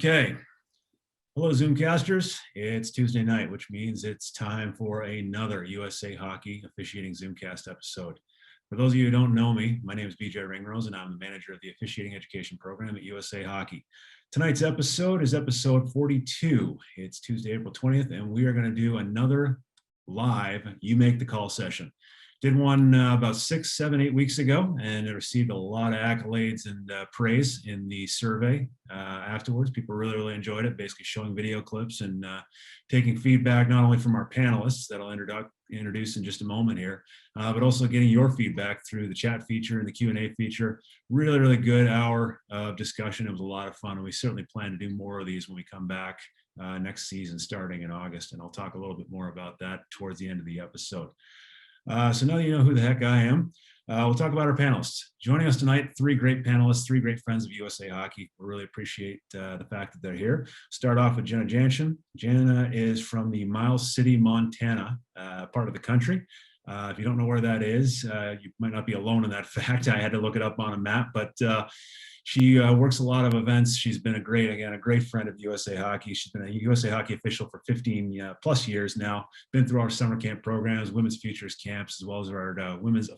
Okay. Hello, Zoomcasters. It's Tuesday night, which means it's time for another USA Hockey Officiating Zoomcast episode. For those of you who don't know me, my name is BJ Ringrose, and I'm the manager of the Officiating Education Program at USA Hockey. Tonight's episode is episode 42. It's Tuesday, April 20th, and we are going to do another live You Make the Call session. Did one about 6, 7, 8 weeks ago, and it received a lot of accolades and praise in the survey afterwards. People really enjoyed it, basically showing video clips and taking feedback not only from our panelists that I'll introduce in just a moment here, but also getting your feedback through the chat feature and the Q&A feature. Really good hour of discussion. It was a lot of fun, and we certainly plan to do more of these when we come back next season starting in August, and I'll talk a little bit more about that towards the end of the episode. So now that you know who the heck I am, we'll talk about our panelists. Joining us tonight, 3 great panelists, 3 great friends of USA Hockey. We really appreciate the fact that they're here. Start off with Jenna Janshen. Jenna is from the Miles City, Montana part of the country. If you don't know where that is, you might not be alone in that fact. I had to look it up on a map, but she works a lot of events. She's been a great friend of USA Hockey. She's been a USA Hockey official for 15 plus years now, been through our summer camp programs, women's futures camps, as well as our women's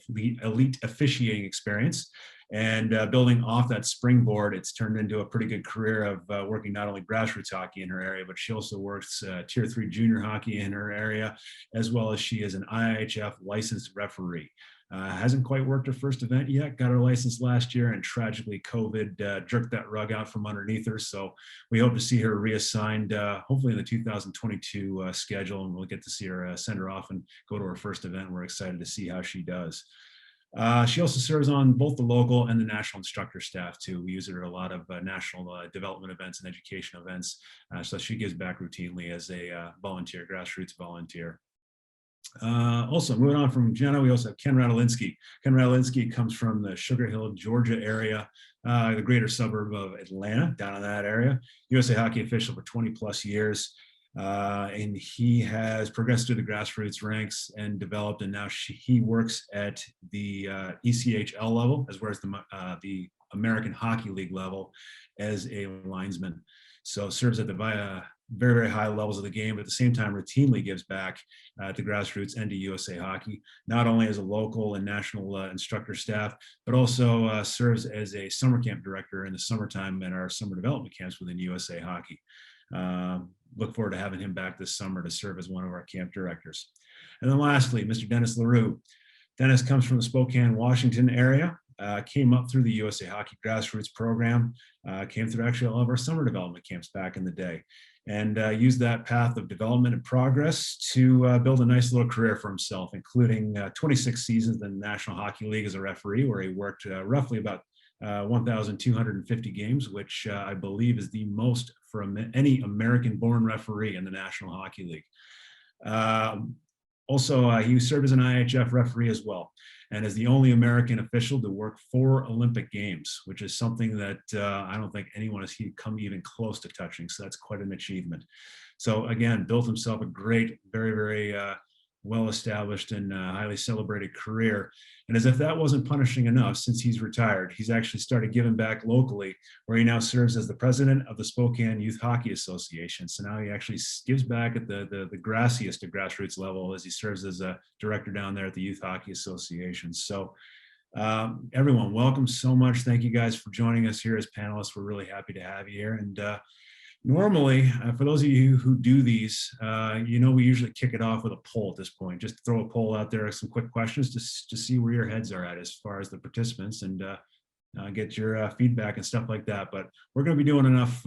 elite officiating experience. And building off that springboard, it's turned into a pretty good career of working not only grassroots hockey in her area, but she also works Tier 3 junior hockey in her area, as well as she is an IIHF licensed referee. Hasn't quite worked her first event yet, got her license last year, and tragically COVID jerked that rug out from underneath her. So we hope to see her reassigned, hopefully in the 2022 schedule, and we'll get to see her send her off and go to her first event. We're excited to see how she does. She also serves on both the local and the national instructor staff too. We use her at a lot of national development events and education events. So she gives back routinely as a volunteer, grassroots volunteer. Also moving on from Jenna, we also have Ken Radolinski. Ken Radolinski comes from the Sugar Hill, Georgia area, the greater suburb of Atlanta, down in that area. USA Hockey official for 20 plus years. And he has progressed through the grassroots ranks and developed, and now he works at the ECHL level, as well as the American Hockey League level as a linesman. So serves at the very high levels of the game, but at the same time routinely gives back to grassroots and to USA Hockey, not only as a local and national instructor staff, but also serves as a summer camp director in the summertime at our summer development camps within USA Hockey. Look forward to having him back this summer to serve as one of our camp directors. And then lastly, Mr. Dennis Larue. Dennis comes from the Spokane, Washington area. Came up through the USA Hockey Grassroots program, came through actually all of our summer development camps back in the day, and used that path of development and progress to build a nice little career for himself, including 26 seasons in the National Hockey League as a referee, where he worked roughly about 1,250 games, which I believe is the most from any American-born referee in the National Hockey League. Also, he served as an IIHF referee as well, and is the only American official to work 4 Olympic Games, which is something that I don't think anyone has come even close to touching. So that's quite an achievement. So again, built himself a great, very well-established and highly celebrated career. And as if that wasn't punishing enough, since he's retired, he's actually started giving back locally, where he now serves as the president of the Spokane Youth Hockey Association. So now he actually gives back at the grassiest of grassroots level, as he serves as a director down there at the Youth Hockey Association. So everyone, welcome so much. Thank you guys for joining us here as panelists. We're really happy to have you here. And normally, for those of you who do these, we usually kick it off with a poll at this point. Just throw a poll out there, some quick questions to see where your heads are at as far as the participants, and get your feedback and stuff like that. But we're going to be doing enough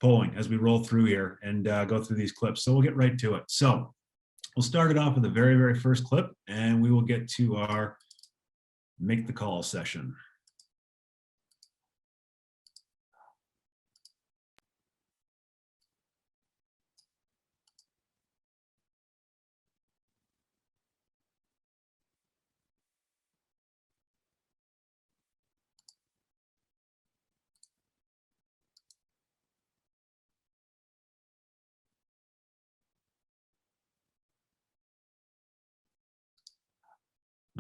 polling as we roll through here and go through these clips. So we'll get right to it. So we'll start it off with the very first clip, and we will get to our Make the Call session.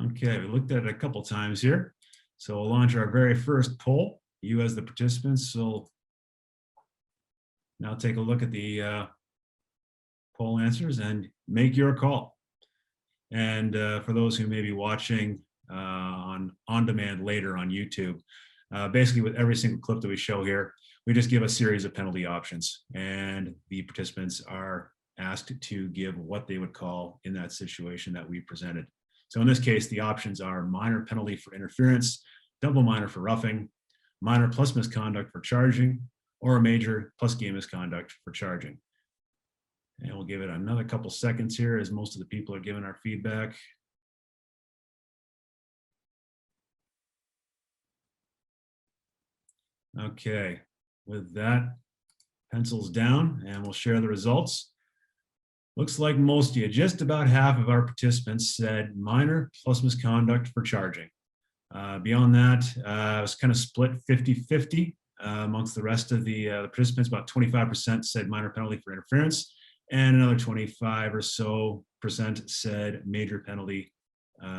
Okay, we looked at it a couple times here. So we'll launch our very first poll. You as the participants will Now take a look at the poll answers and make your call. And for those who may be watching on demand later on YouTube, basically with every single clip that we show here, we just give a series of penalty options, and the participants are asked to give what they would call in that situation that we presented. So in this case, the options are minor penalty for interference, double minor for roughing, minor plus misconduct for charging, or a major plus game misconduct for charging. And we'll give it another couple seconds here as most of the people are giving our feedback. Okay, with that, pencils down, and we'll share the results. Looks like most of you, just about half of our participants said minor plus misconduct for charging. Beyond that, it was kind of split 50-50 amongst the rest of the participants. About 25% said minor penalty for interference, and another 25 or so percent said major penalty,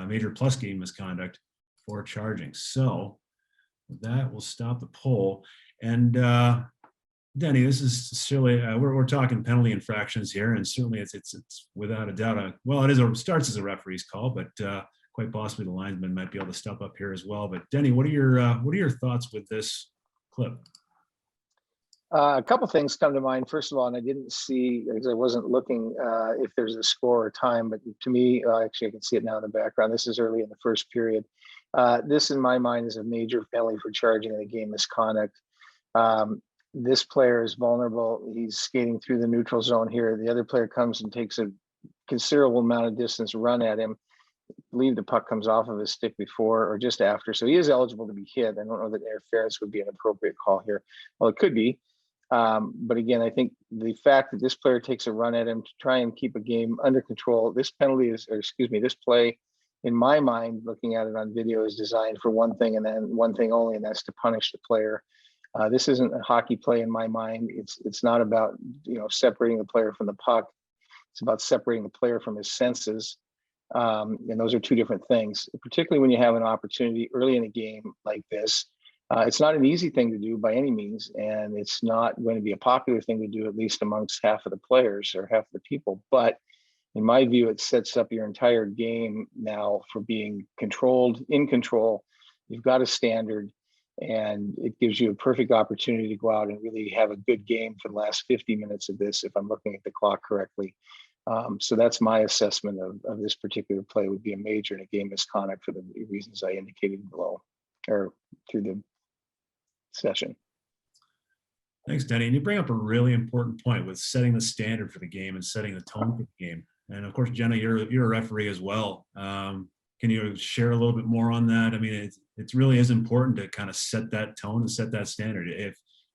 major plus game misconduct for charging. So with that, we'll stop the poll. And Denny, this is certainly, we're talking penalty infractions here, and certainly it's without a doubt, well, it starts as a referee's call, but quite possibly the linesman might be able to step up here as well. But Denny, what are your thoughts with this clip? A couple things come to mind. First of all, and I didn't see, because I wasn't looking if there's a score or time, but to me, actually I can see it now in the background. This is early in the first period. This in my mind is a major penalty for charging in a game misconduct. This player is vulnerable. He's skating through the neutral zone here. The other player comes and takes a considerable amount of distance run at him. I believe the puck comes off of his stick before or just after. So he is eligible to be hit. I don't know that interference would be an appropriate call here. Well, it could be. But again, I think the fact that this player takes a run at him to try and keep a game under control, this penalty is, or excuse me, this play, in my mind, looking at it on video, is designed for one thing and then one thing only, and that's to punish the player. This isn't a hockey play in my mind. It's not about, separating the player from the puck. It's about separating the player from his senses. And those are two different things, particularly when you have an opportunity early in a game like this. It's not an easy thing to do by any means, and it's not going to be a popular thing to do, at least amongst half of the players or half of the people. But in my view, it sets up your entire game now for being controlled, in control. You've got a standard, and it gives you a perfect opportunity to go out and really have a good game for the last 50 minutes of this, if I'm looking at the clock correctly. So that's my assessment of this particular play. Would be a major in a game misconduct for the reasons I indicated below, or through the session. Thanks, Denny. And you bring up a really important point with setting the standard for the game and setting the tone for the game. And of course, Jenna, you're a referee as well. Can you share a little bit more on that? I mean, it really is important to kind of set that tone and set that standard.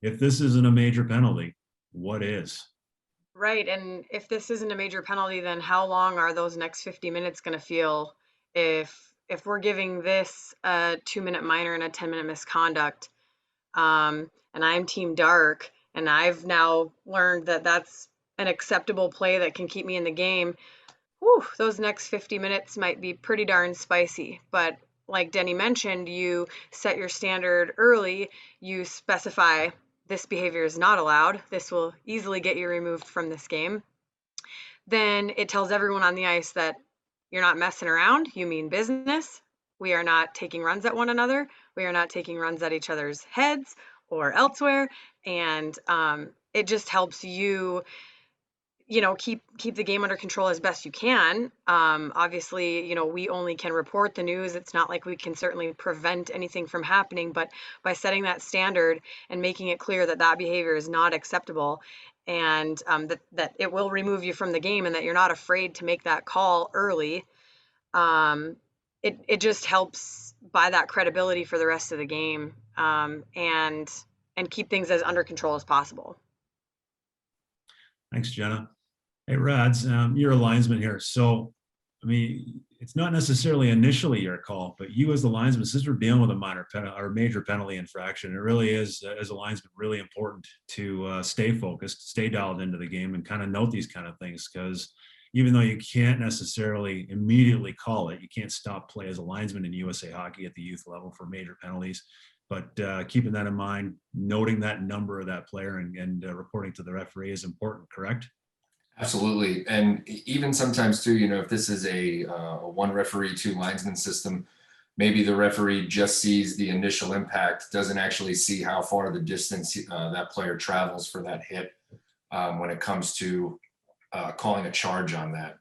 If this isn't a major penalty, what is? Right. And if this isn't a major penalty, then how long are those next 50 minutes going to feel if we're giving this a 2-minute minor and a 10-minute misconduct? And I'm team dark, and I've now learned that that's an acceptable play that can keep me in the game. Whew, those next 50 minutes might be pretty darn spicy. But like Denny mentioned, you set your standard early, you specify this behavior is not allowed, this will easily get you removed from this game. Then it tells everyone on the ice that you're not messing around, you mean business. We are not taking runs at one another. We are not taking runs at each other's heads or elsewhere. And it just helps you, keep the game under control as best you can. Obviously, we only can report the news. It's not like we can certainly prevent anything from happening, but by setting that standard and making it clear that that behavior is not acceptable, and that it will remove you from the game, and that you're not afraid to make that call early, it just helps buy that credibility for the rest of the game, and keep things as under control as possible. Thanks, Jenna. Hey, Rads, you're a linesman here. So, I mean, it's not necessarily initially your call, but you as the linesman, since we're dealing with a minor or major penalty infraction, it really is, as a linesman, really important to stay focused, stay dialed into the game, and kind of note these kind of things, because even though you can't necessarily immediately call it, you can't stop play as a linesman in USA Hockey at the youth level for major penalties. But keeping that in mind, noting that number of that player and reporting to the referee is important, correct? Absolutely. And even sometimes too, you know, if this is a one referee, two linesman system, maybe the referee just sees the initial impact, doesn't actually see how far the distance that player travels for that hit when it comes to calling a charge on that.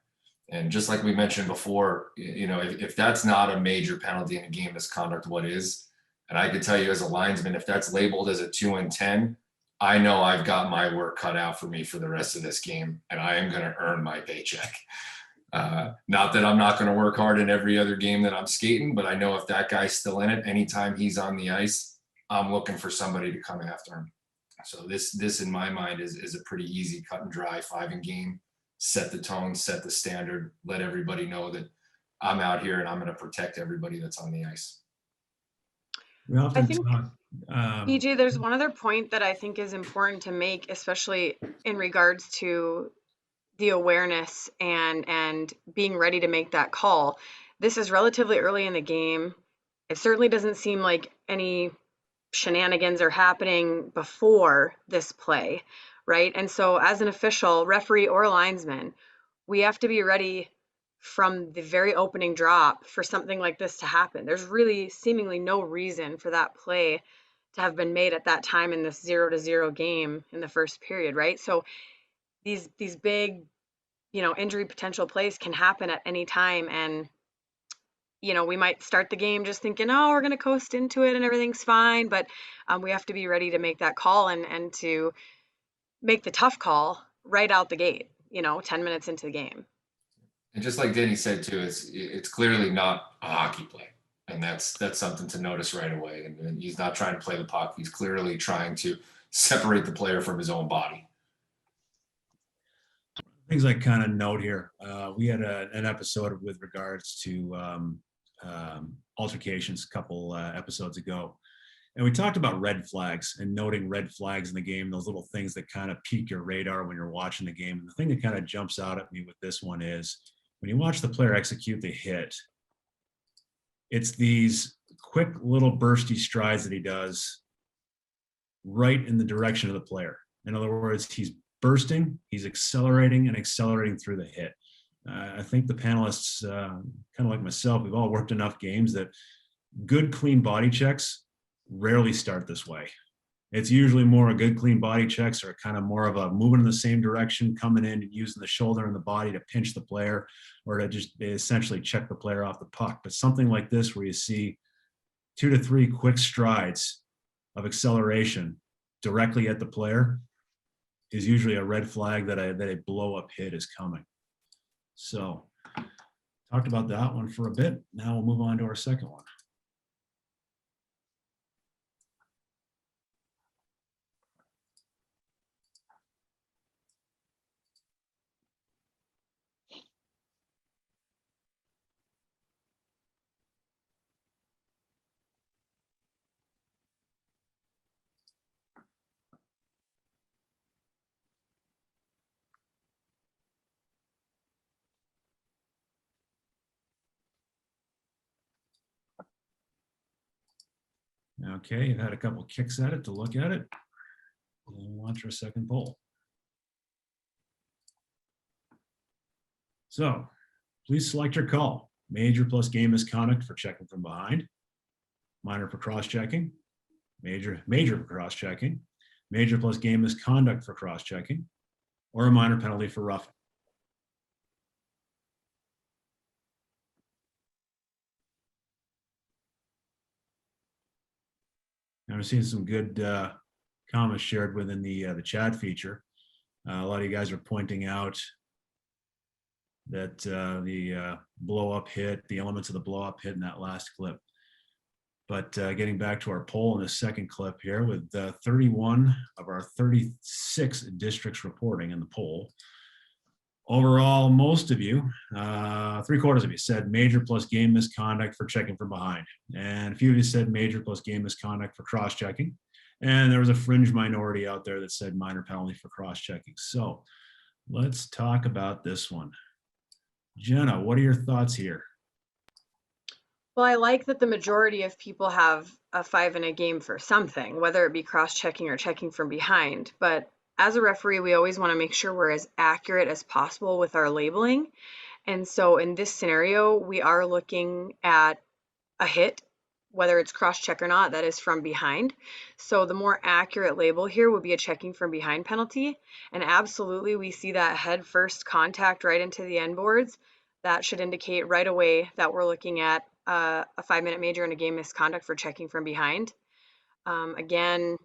And just like we mentioned before, you know, if that's not a major penalty in a game misconduct, what is? And I could tell you as a linesman, if that's labeled as a 2 and 10, I know I've got my work cut out for me for the rest of this game, and I am going to earn my paycheck. Not that I'm not going to work hard in every other game that I'm skating, but I know if that guy's still in it, anytime he's on the ice, I'm looking for somebody to come after him. So this in my mind is a pretty easy cut and dry 5 in game, set the tone, set the standard, let everybody know that I'm out here and I'm going to protect everybody that's on the ice. We often I think, talk, BJ, there's one other point that I think is important to make, especially in regards to the awareness and being ready to make that call. This is relatively early in the game. It certainly doesn't seem like any shenanigans are happening before this play, right? And so as an official, referee or linesman, we have to be ready from the very opening drop for something like this to happen. There's really seemingly no reason for that play to have been made at that time in this 0-0 game in the first period, right? So these big, you know, injury potential plays can happen at any time. And, you know, we might start the game just thinking, oh, we're going to coast into it and everything's fine. But we have to be ready to make that call and to make the tough call right out the gate, you know, 10 minutes into the game. And just like Denny said too, it's clearly not a hockey play, and that's something to notice right away. And he's not trying to play the puck; he's clearly trying to separate the player from his own body. things I kind of note here. We had an episode with regards to altercations a couple episodes ago. And we talked about red flags and noting red flags in the game, those little things that kind of pique your radar when you're watching the game. And the thing that kind of jumps out at me with this one is when you watch the player execute the hit, it's these quick little bursty strides that he does right in the direction of the player. In other words, he's bursting, he's accelerating and accelerating through the hit. I think the panelists, kind of like myself, we've all worked enough games that good, clean body checks rarely start this way. It's usually more a good, clean body checks or kind of more of a moving in the same direction, coming in and using the shoulder and the body to pinch the player or to just essentially check the player off the puck. But something like this where you see 2 to 3 quick strides of acceleration directly at the player is usually a red flag that a blow up hit is coming. So talked about that one for a bit. Now we'll move on to our second one. Okay, you've had a couple kicks at it to look at it. We'll launch our second poll. So please select your call. Major plus game misconduct for checking from behind. Minor for cross-checking. Major for cross-checking. Major plus game misconduct for cross-checking. Or a minor penalty for roughing. I'm seeing some good comments shared within the chat feature. A lot of you guys are pointing out that the blow-up hit, the elements of the blow-up hit in that last clip. But getting back to our poll in the second clip here with 31 of our 36 districts reporting in the poll. Overall, most of you, 3/4 of you said major plus game misconduct for checking from behind. And a few of you said major plus game misconduct for cross-checking. And there was a fringe minority out there that said minor penalty for cross-checking. So let's talk about this one. Jenna, what are your thoughts here? Well, I like that the majority of people have a 5 in a game for something, whether it be cross-checking or checking from behind. But as a referee, we always want to make sure we're as accurate as possible with our labeling. And so in this scenario, we are looking at a hit, whether it's cross-check or not, that is from behind. So the more accurate label here would be a checking from behind penalty. And absolutely, we see that head first contact right into the end boards. That should indicate right away that we're looking at a 5-minute major and a game misconduct for checking from behind. Again,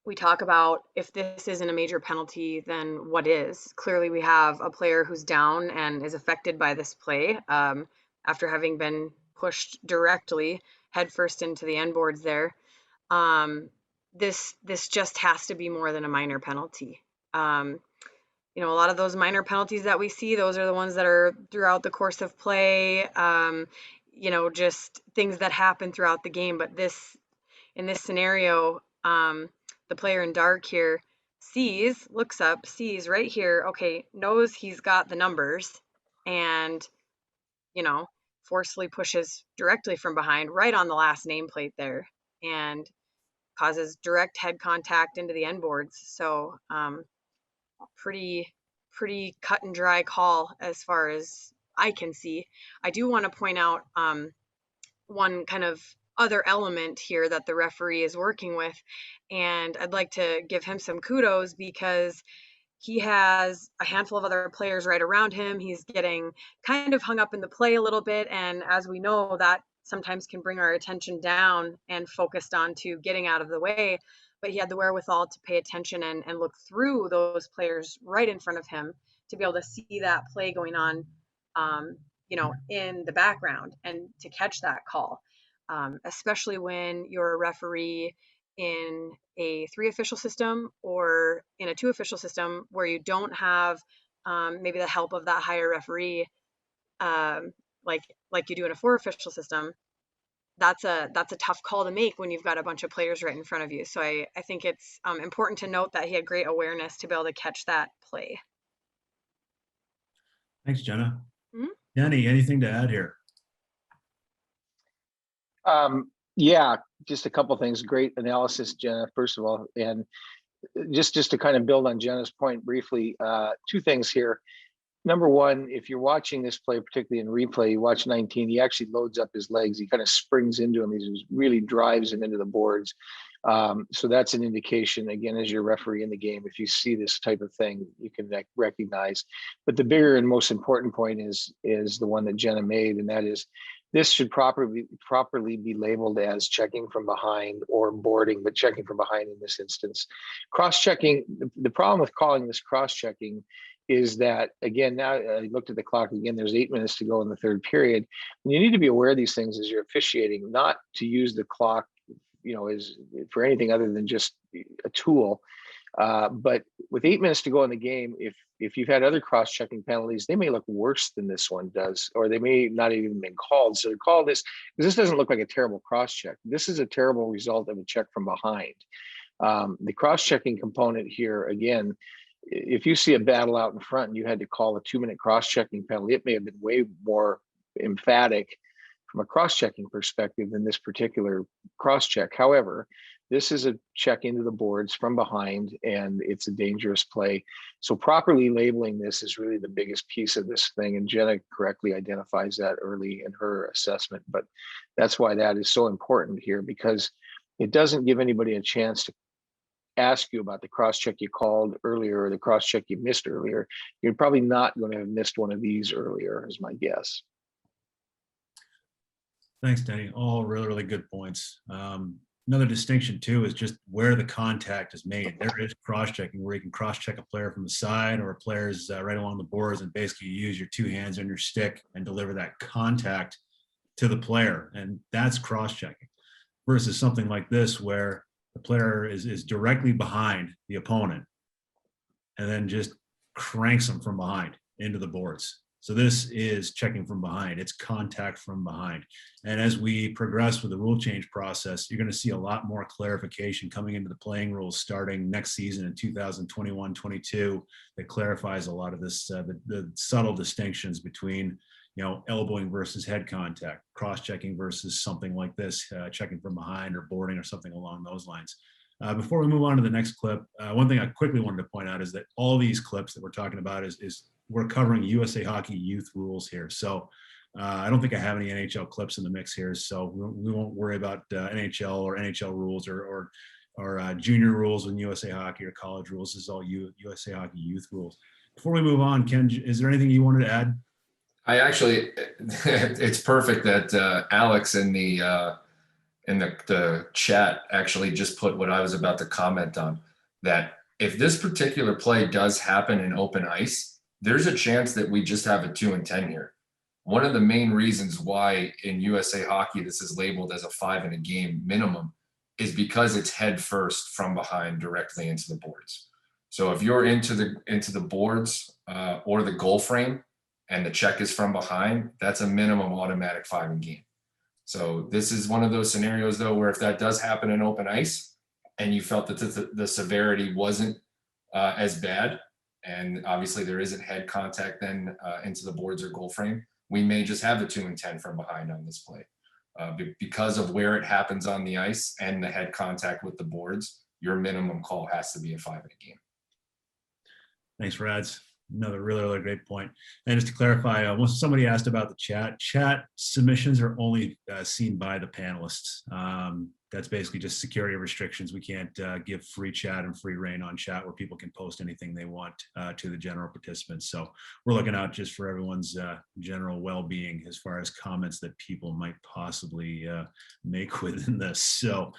we talk about if this isn't a major penalty, then what is? Clearly, we have a player who's down and is affected by this play after having been pushed directly headfirst into the end boards there. This just has to be more than a minor penalty. You know, a lot of those minor penalties that we see, those are the ones that are throughout the course of play, you know, just things that happen throughout the game. But in this scenario, the player in dark here looks up, sees right here, okay, knows he's got the numbers, and, you know, forcefully pushes directly from behind right on the last nameplate there and causes direct head contact into the end boards. So pretty cut and dry call as far as I can see. I do want to point out one kind of other element here that the referee is working with, and I'd like to give him some kudos because he has a handful of other players right around him. He's getting kind of hung up in the play a little bit, and as we know, that sometimes can bring our attention down and focused on to getting out of the way. But he had the wherewithal to pay attention and look through those players right in front of him to be able to see that play going on, you know, in the background and to catch that call, especially when you're a referee in a 3 official system or in a 2 official system where you don't have maybe the help of that higher referee, like you do in a 4 official system. That's a tough call to make when you've got a bunch of players right in front of you. So I think it's important to note that he had great awareness to be able to catch that play. Thanks, Jenna. Mhm. Danny, anything to add here? Yeah, just a couple things. Great analysis, Jenna, first of all. And just to kind of build on Jenna's point briefly, 2 things here. Number one, if you're watching this play, particularly in replay, you watch 19, he actually loads up his legs. He kind of springs into him. He just really drives him into the boards. So that's an indication, again, as your referee in the game, if you see this type of thing, you can recognize. But the bigger and most important point is the one that Jenna made, and that is this should properly be labeled as checking from behind or boarding, but checking from behind in this instance. Cross-checking, the problem with calling this cross-checking is that, again, now I looked at the clock again, there's 8 minutes to go in the 3rd period. And you need to be aware of these things as you're officiating, not to use the clock, you know, as for anything other than just a tool. But with 8 minutes to go in the game, if you've had other cross-checking penalties, they may look worse than this one does, or they may not even been called. So to call this, because this doesn't look like a terrible cross-check. This is a terrible result of a check from behind. The cross-checking component here, again, if you see a battle out in front and you had to call a 2-minute cross-checking penalty, it may have been way more emphatic from a cross-checking perspective than this particular cross-check. However, this is a check into the boards from behind, and it's a dangerous play. So properly labeling this is really the biggest piece of this thing, and Jenna correctly identifies that early in her assessment. But that's why that is so important here, because it doesn't give anybody a chance to ask you about the cross-check you called earlier or the cross-check you missed earlier. You're probably not going to have missed one of these earlier, is my guess. Thanks, Danny. All really, really good points. Another distinction too is just where the contact is made. There is cross-checking where you can cross-check a player from the side or a player's right along the boards, and basically you use your 2 hands on your stick and deliver that contact to the player, and that's cross-checking. Versus something like this where the player is directly behind the opponent and then just cranks them from behind into the boards. So this is checking from behind. It's contact from behind. And as we progress with the rule change process, you're going to see a lot more clarification coming into the playing rules starting next season in 2021-22 that clarifies a lot of this, the subtle distinctions between, elbowing versus head contact, cross-checking versus something like this, checking from behind or boarding or something along those lines. Before we move on to the next clip, one thing I quickly wanted to point out is that all these clips that we're talking about is we're covering USA Hockey youth rules here. So I don't think I have any NHL clips in the mix here, so we won't worry about NHL or NHL rules or junior rules in USA Hockey or college rules. This is all USA Hockey youth rules. Before we move on, Ken, is there anything you wanted to add? I actually, it's perfect that Alex in the chat actually just put what I was about to comment on, that if this particular play does happen in open ice, there's a chance that we just have a 2-10 here. One of the main reasons why in USA Hockey this is labeled as a 5 in a game minimum is because it's head first from behind directly into the boards. So if you're into the boards or the goal frame and the check is from behind, that's a minimum automatic 5 in game. So this is one of those scenarios though, where if that does happen in open ice and you felt that the severity wasn't as bad, and obviously there isn't head contact then into the boards or goal frame, we may just have the 2-10 from behind on this play. Because of where it happens on the ice and the head contact with the boards, your minimum call has to be a 5 in a game. Thanks, Rads. Another really great point. And just to clarify, once somebody asked about the chat submissions are only seen by the panelists. That's basically just security restrictions. We can't give free chat and free reign on chat where people can post anything they want to the general participants. So we're looking out just for everyone's general well-being as far as comments that people might possibly make within this. So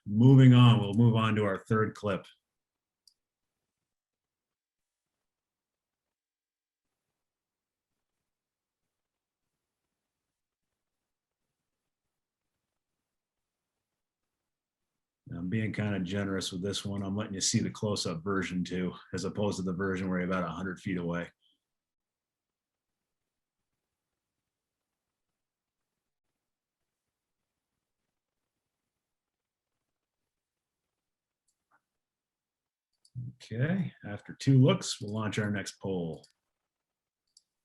moving on, we'll move on to our third clip. I'm being kind of generous with this one. I'm letting you see the close-up version too, as opposed to the version where you're about 100 feet away. Okay, after 2 looks, we'll launch our next poll.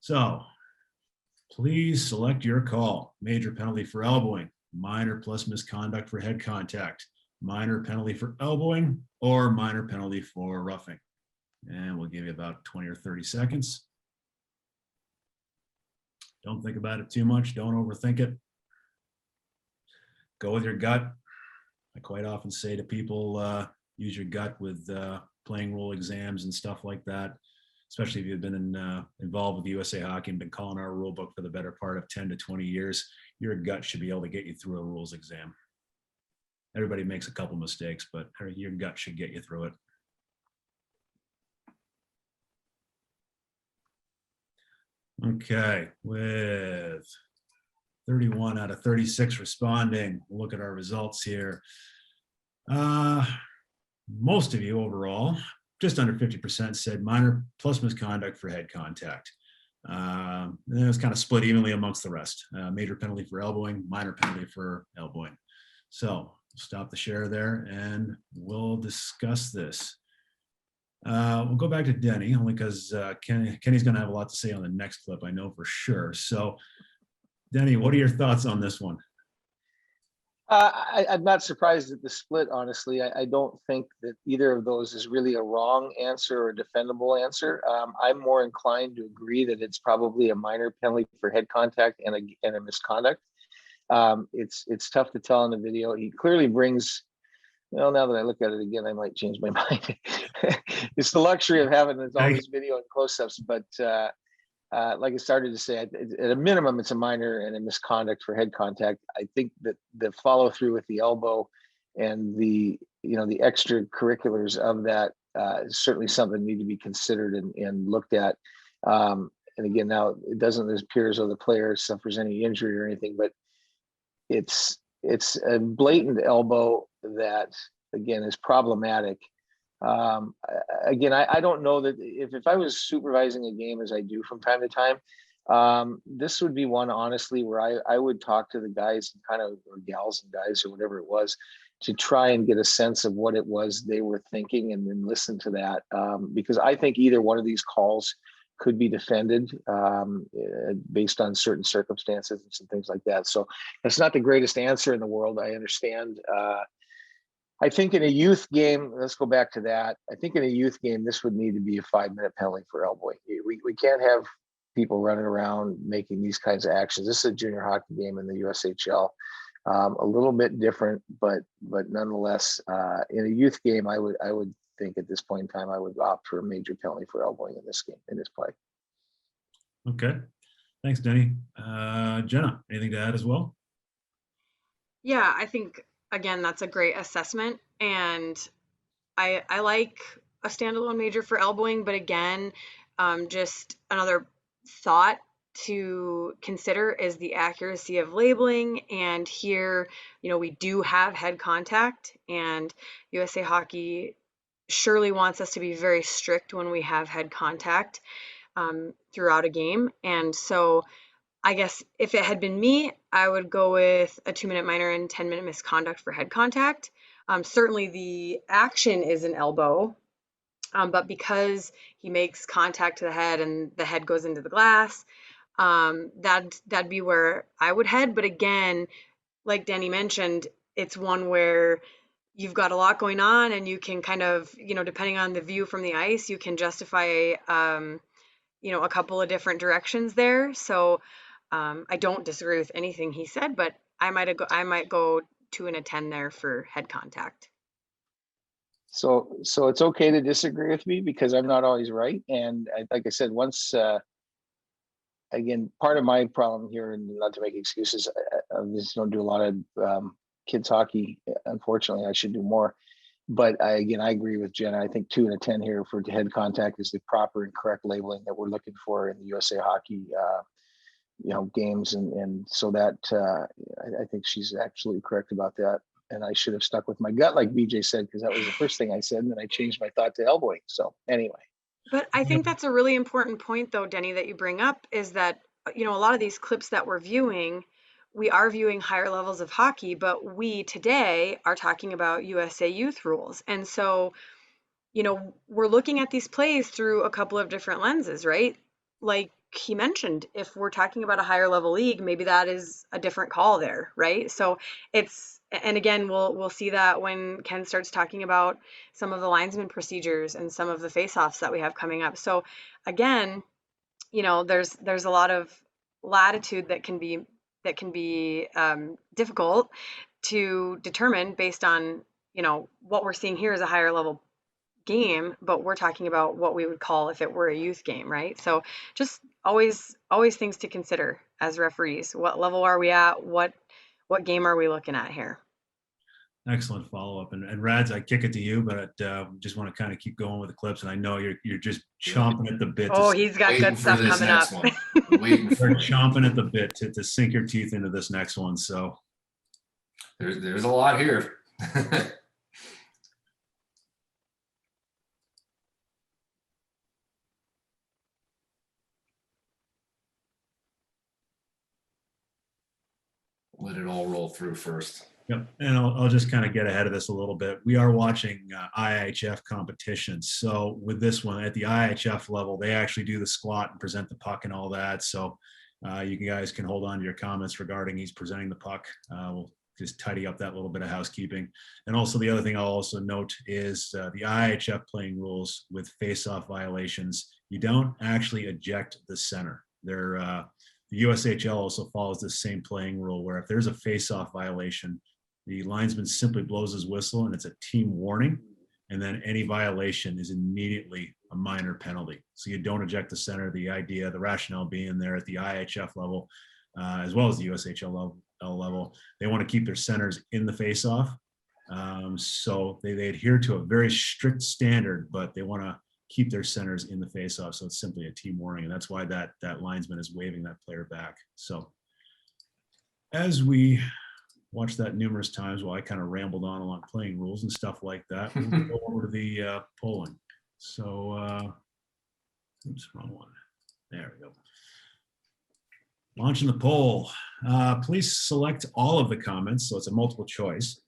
So please select your call. Major penalty for elbowing, minor plus misconduct for head contact, minor penalty for elbowing, or minor penalty for roughing. And we'll give you about 20 or 30 seconds. Don't think about it too much. Don't overthink it. Go with your gut. I quite often say to people, use your gut with playing rule exams and stuff like that, especially if you've been involved with USA Hockey and been calling our rule book for the better part of 10 to 20 years. Your gut should be able to get you through a rules exam. Everybody makes a couple mistakes, but your gut should get you through it. Okay, with 31 out of 36 responding, we'll look at our results here. Most of you overall, just under 50% said minor plus misconduct for head contact. And it was kind of split evenly amongst the rest. Major penalty for elbowing, minor penalty for elbowing. So stop the share there and we'll discuss this. We'll go back to Denny only because Kenny's going to have a lot to say on the next clip, I know for sure. So Denny, what are your thoughts on this one? I'm not surprised at the split, honestly. I don't think that either of those is really a wrong answer or a defendable answer. I'm more inclined to agree that it's probably a minor penalty for head contact and a misconduct. It's tough to tell in the video. He clearly brings, well, now that I look at it again, I might change my mind. It's the luxury of having all this video and close-ups, but like I started to say, at a minimum, it's a minor and a misconduct for head contact. I think that the follow through with the elbow and the extracurriculars of that is certainly something that need to be considered and looked at. And again, now it doesn't appear as though the player suffers any injury or anything, but it's a blatant elbow that again is problematic. Again, I don't know that if I was supervising a game as I do from time to time, this would be one honestly where I would talk to the guys and kind of, or gals and guys or whatever it was, to try and get a sense of what it was they were thinking and then listen to that. Because I think either one of these calls could be defended based on certain circumstances and some things like that. So it's not the greatest answer in the world. I understand. I think in a youth game, let's go back to that. I think in a youth game, this would need to be a 5-minute penalty for elbowing. We can't have people running around making these kinds of actions. This is a junior hockey game in the USHL. A little bit different, but nonetheless, in a youth game, I would think at this point in time, I would opt for a major penalty for elbowing in this game, in this play. Okay. Thanks, Denny. Jenna, anything to add as well? Yeah, I think, again, that's a great assessment. And I like a standalone major for elbowing, but again, just another thought to consider is the accuracy of labeling. And here, we do have head contact, and USA Hockey surely wants us to be very strict when we have head contact throughout a game. And so I guess if it had been me, I would go with a 2-minute minor and 10-minute misconduct for head contact. Certainly the action is an elbow, but because he makes contact to the head and the head goes into the glass, that'd be where I would head. But again, like Danny mentioned, it's one where you've got a lot going on, and you can kind of, depending on the view from the ice, you can justify, a couple of different directions there. So I don't disagree with anything he said, but I might go 2 and a 10 there for head contact. So it's okay to disagree with me because I'm not always right. And like I said, once, again, part of my problem here, and not to make excuses, I just don't do a lot of kids hockey. Unfortunately, I should do more. But I agree with Jenna. I think 2 and a 10 here for head contact is the proper and correct labeling that we're looking for in the USA Hockey games. And so that I think she's absolutely correct about that. And I should have stuck with my gut, like BJ said, because that was the first thing I said. And then I changed my thought to elbowing. So anyway. But I think that's a really important point, though, Denny, that you bring up, is that, a lot of these clips that we're viewing, we are viewing higher levels of hockey, but we today are talking about USA youth rules. And so, we're looking at these plays through a couple of different lenses, right? Like he mentioned, if we're talking about a higher level league, maybe that is a different call there, right? So and again, we'll see that when Ken starts talking about some of the linesman procedures and some of the face-offs that we have coming up. So again, there's a lot of latitude that can be difficult to determine based on, what we're seeing here is a higher level game, but we're talking about what we would call if it were a youth game, right? So just always things to consider as referees. What level are we at? What game are we looking at here? Excellent follow-up. And Rads, I kick it to you, but just want to kind of keep going with the clips. And I know you're just chomping at the bit. Oh, he's got good stuff coming up. We're chomping at the bit to sink your teeth into this next one. So there's a lot here. Let it all roll through first. Yep. And I'll just kind of get ahead of this a little bit. We are watching IIHF competitions. So with this one at the IIHF level, they actually do the squat and present the puck and all that. So you guys can hold on to your comments regarding he's presenting the puck. We'll just tidy up that little bit of housekeeping. And also the other thing I'll also note is the IIHF playing rules with face-off violations. You don't actually eject the center. The USHL also follows the same playing rule where if there's a face-off violation, the linesman simply blows his whistle and it's a team warning. And then any violation is immediately a minor penalty. So you don't eject the center. The rationale being there at the IIHF level, as well as the USHL level, they want to keep their centers in the face-off. So they adhere to a very strict standard, but they want to keep their centers in the face-off. So it's simply a team warning. And that's why that linesman is waving that player back. So as we watched that numerous times while I kind of rambled on along playing rules and stuff like that, we'll go over to the polling. So, oops, wrong one. There we go. Launching the poll. Please select all of the comments. So it's a multiple choice.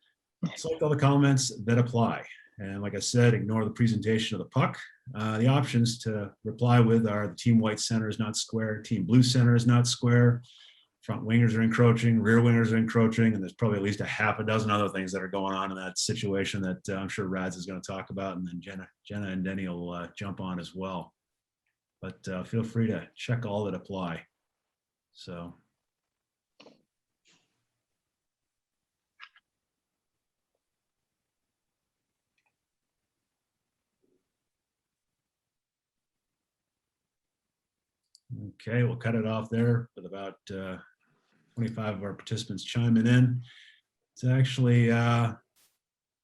Select all the comments that apply. And like I said, ignore the presentation of the puck. The options to reply with are the team white center is not square, team blue center is not square, front wingers are encroaching, rear wingers are encroaching, and there's probably at least a half a dozen other things that are going on in that situation that I'm sure Rads is going to talk about, and then Jenna and Denny will jump on as well. But feel free to check all that apply. So. Okay, we'll cut it off there with about 25 of our participants chiming in. It's actually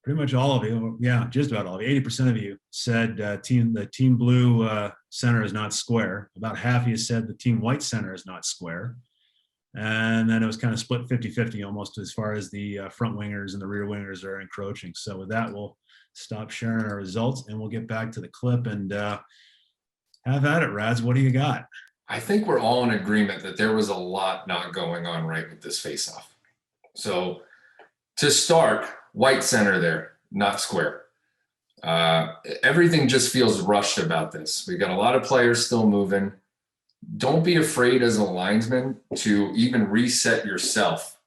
pretty much all of you, yeah, just about all of you, 80% of you said the team blue center is not square. About half of you said the team white center is not square. And then it was kind of split 50-50 almost as far as the front wingers and the rear wingers are encroaching. So with that, we'll stop sharing our results and we'll get back to the clip and have at it, Rads. What do you got? I think we're all in agreement that there was a lot not going on right with this face-off. So to start, white center there, not square. Everything just feels rushed about this. We've got a lot of players still moving. Don't be afraid as a linesman to even reset yourself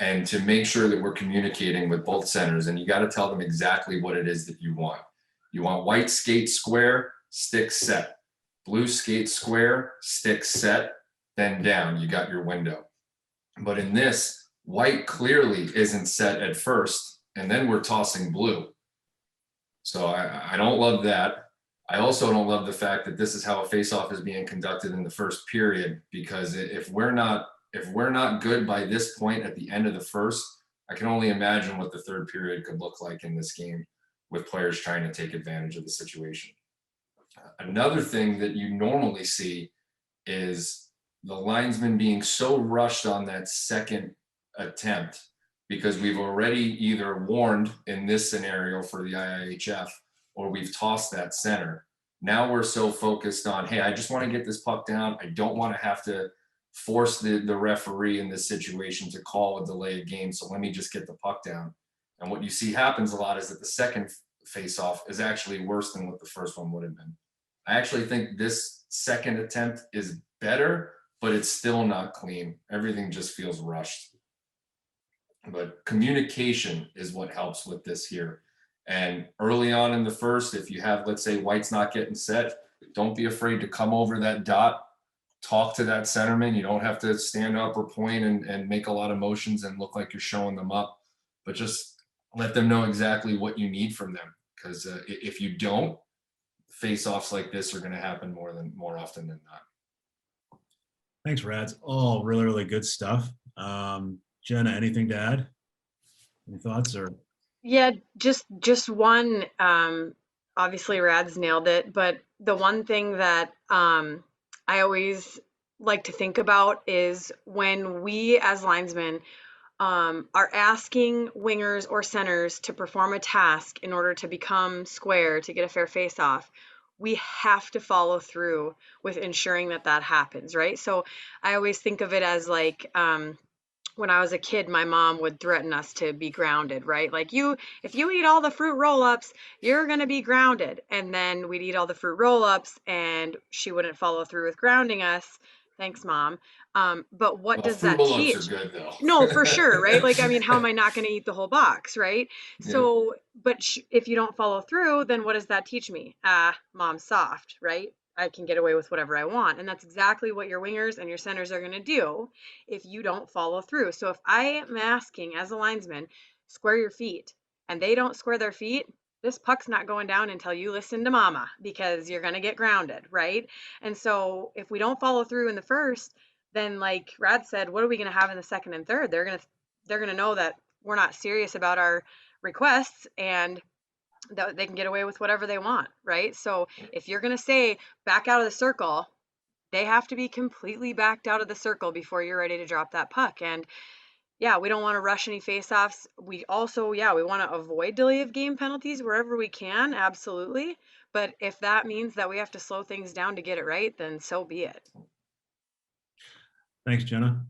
and to make sure that we're communicating with both centers. And you got to tell them exactly what it is that you want. You want white skate square, stick set. Blue skate square, stick set, then down, you got your window. But in this, white clearly isn't set at first, and then we're tossing blue. So I don't love that. I also don't love the fact that this is how a face-off is being conducted in the first period, because if we're not good by this point at the end of the first, I can only imagine what the third period could look like in this game with players trying to take advantage of the situation. Another thing that you normally see is the linesman being so rushed on that second attempt because we've already either warned in this scenario for the IIHF or we've tossed that center. Now we're so focused on, hey, I just want to get this puck down. I don't want to have to force the referee in this situation to call a delay of game. So let me just get the puck down. And what you see happens a lot is that the second face-off is actually worse than what the first one would have been. I actually think this second attempt is better, but it's still not clean. Everything just feels rushed. But communication is what helps with this here. And early on in the first, if you have, let's say, white's not getting set, don't be afraid to come over that dot, talk to that centerman. You don't have to stand up or point and make a lot of motions and look like you're showing them up, but just let them know exactly what you need from them. Because if you don't, face-offs like this are going to happen more often than not. Thanks, Rads. All really, really good stuff. Jenna, anything to add? Any thoughts or? Yeah, just one. Obviously, Rads nailed it, but the one thing that I always like to think about is when we as linesmen are asking wingers or centers to perform a task in order to become square, to get a fair face-off, we have to follow through with ensuring that that happens, right? So I always think of it as like when I was a kid, my mom would threaten us to be grounded, right? Like if you eat all the fruit roll-ups, you're going to be grounded. And then we'd eat all the fruit roll-ups and she wouldn't follow through with grounding us. Thanks, Mom. But what does that teach? Fruit roll-ups are good, though. No, for sure, right? Like, I mean, how am I not going to eat the whole box, right? Yeah. So, but if you don't follow through, then what does that teach me? Mom's soft, right? I can get away with whatever I want. And that's exactly what your wingers and your centers are going to do if you don't follow through. So if I am asking as a linesman, square your feet, and they don't square their feet, this puck's not going down until you listen to mama, because you're going to get grounded, right? And so if we don't follow through in the first, then like Rad said, what are we going to have in the second and third? They're going to know that we're not serious about our requests, and that they can get away with whatever they want, right? So if you're going to say back out of the circle, they have to be completely backed out of the circle before you're ready to drop that puck. And yeah, we don't want to rush any faceoffs. We also, yeah, we want to avoid delay of game penalties wherever we can, absolutely. But if that means that we have to slow things down to get it right, then so be it. Thanks, Jenna.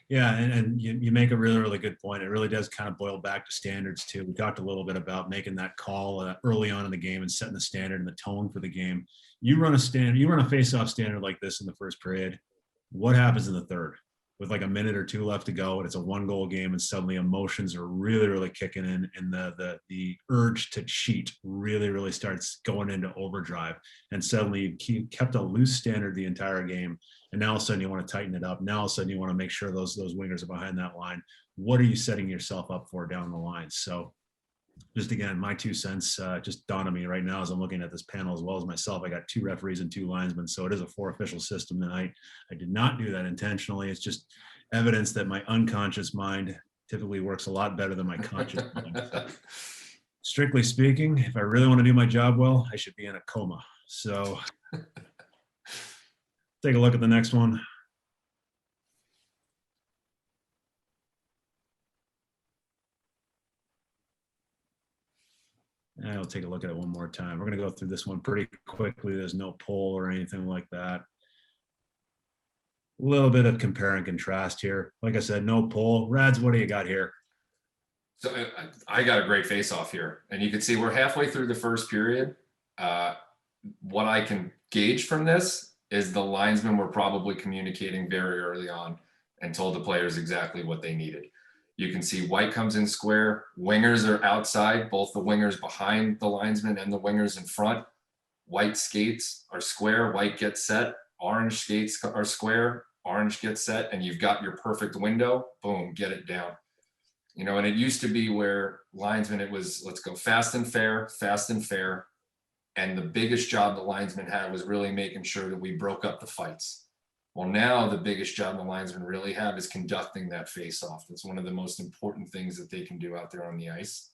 Yeah, and you make a really, really good point. It really does kind of boil back to standards too. We talked a little bit about making that call early on in the game and setting the standard and the tone for the game. You run a face-off standard like this in the first period. What happens in the third? With like a minute or two left to go, and it's a 1-goal game, and suddenly emotions are really, really kicking in, and the urge to cheat really, really starts going into overdrive. And suddenly you kept a loose standard the entire game, and now all of a sudden you want to tighten it up. Now all of a sudden you want to make sure those wingers are behind that line. What are you setting yourself up for down the line? So just again, my 2 cents just dawned on me right now as I'm looking at this panel as well as myself. I got 2 referees and 2 linesmen, so it is a 4 official system tonight. I did not do that intentionally. It's just evidence that my unconscious mind typically works a lot better than my conscious mind. So, strictly speaking, if I really want to do my job well, I should be in a coma. So take a look at the next one. And I'll take a look at it one more time. We're going to go through this one pretty quickly. There's no poll or anything like that. A little bit of compare and contrast here. Like I said, no poll. Rads, what do you got here? So I got a great face-off here, and you can see we're halfway through the first period. What I can gauge from this is the linesmen were probably communicating very early on and told the players exactly what they needed. You can see white comes in square, wingers are outside, both the wingers behind the linesman and the wingers in front. White skates are square, white gets set, orange skates are square, orange gets set, and you've got your perfect window, boom, get it down. You know, and it used to be where linesmen, it was, let's go fast and fair, fast and fair. And the biggest job the linesman had was really making sure that we broke up the fights. Well, now the biggest job the linesmen really have is conducting that face-off. It's one of the most important things that they can do out there on the ice.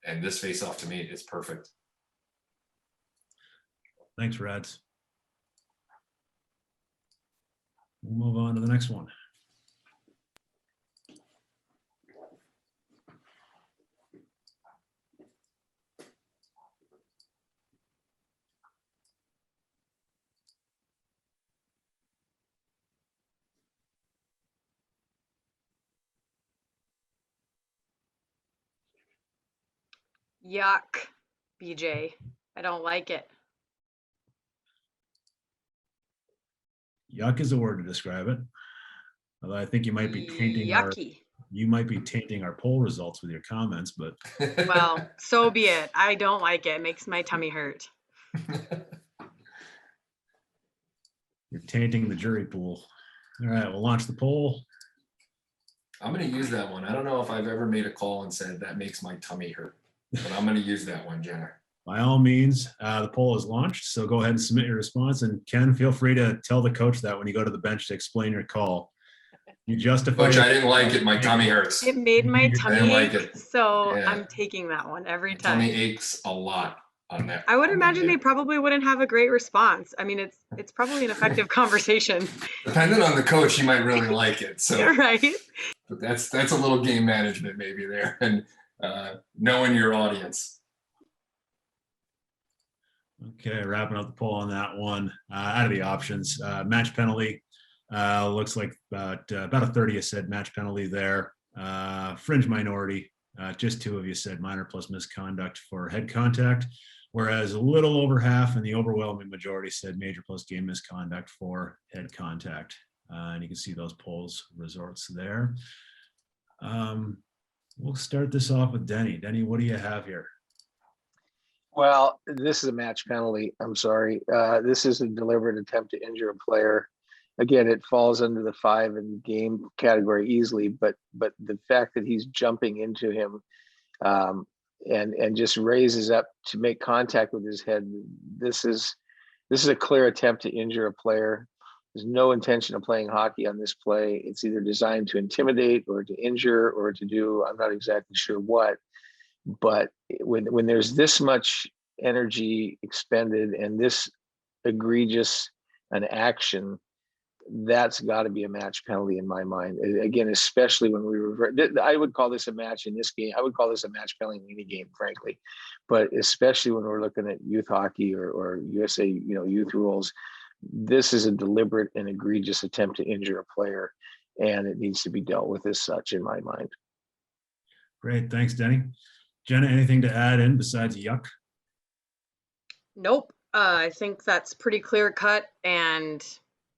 And this face-off to me is perfect. Thanks, Rads. We'll move on to the next one. Yuck, BJ. I don't like it. Yuck is a word to describe it. Although I think you might be tainting our poll results with your comments, but Well, so be it. I don't like it. It makes my tummy hurt. you're tainting the jury pool. All right, we'll launch the poll. I'm going to use that one. I don't know if I've ever made a call and said that makes my tummy hurt, but I'm going to use that one, Jenna. By all means, the poll is launched, so go ahead and submit your response. And Ken, feel free to tell the coach that when you go to the bench to explain your call. You justify. Coach, I didn't like it. My tummy hurts. It made my tummy like ache, it. so Yeah. I'm taking that one every My time. tummy aches a lot on that. I would on imagine that they day. probably wouldn't have a great response. I mean, it's probably an effective conversation. Depending on the coach, you might really like it. So Right? but that's a little game management maybe there, and knowing your audience. Okay, wrapping up the poll on that one. Out of the options, match penalty looks like about a 30 you said match penalty there. Fringe minority, just 2 of you said minor plus misconduct for head contact, whereas a little over half and the overwhelming majority said major plus game misconduct for head contact. And you can see those polls results there. We'll start this off with Denny. Denny, what do you have here? Well, this is a match penalty. I'm sorry. This is a deliberate attempt to injure a player. Again, it falls under the 5 in game category easily, but the fact that he's jumping into him and just raises up to make contact with his head, this is a clear attempt to injure a player. There's no intention of playing hockey on this play. It's either designed to intimidate or to injure or to do, I'm not exactly sure what. But when there's this much energy expended and this egregious an action, that's got to be a match penalty in my mind. Again, especially when we revert, I would call this a match in this game. I would call this a match penalty in any game, frankly. But especially when we're looking at youth hockey or USA, youth rules, this is a deliberate and egregious attempt to injure a player. and it needs to be dealt with as such in my mind. Great, thanks, Denny. Jenna, anything to add in besides yuck? Nope. I think that's pretty clear cut, and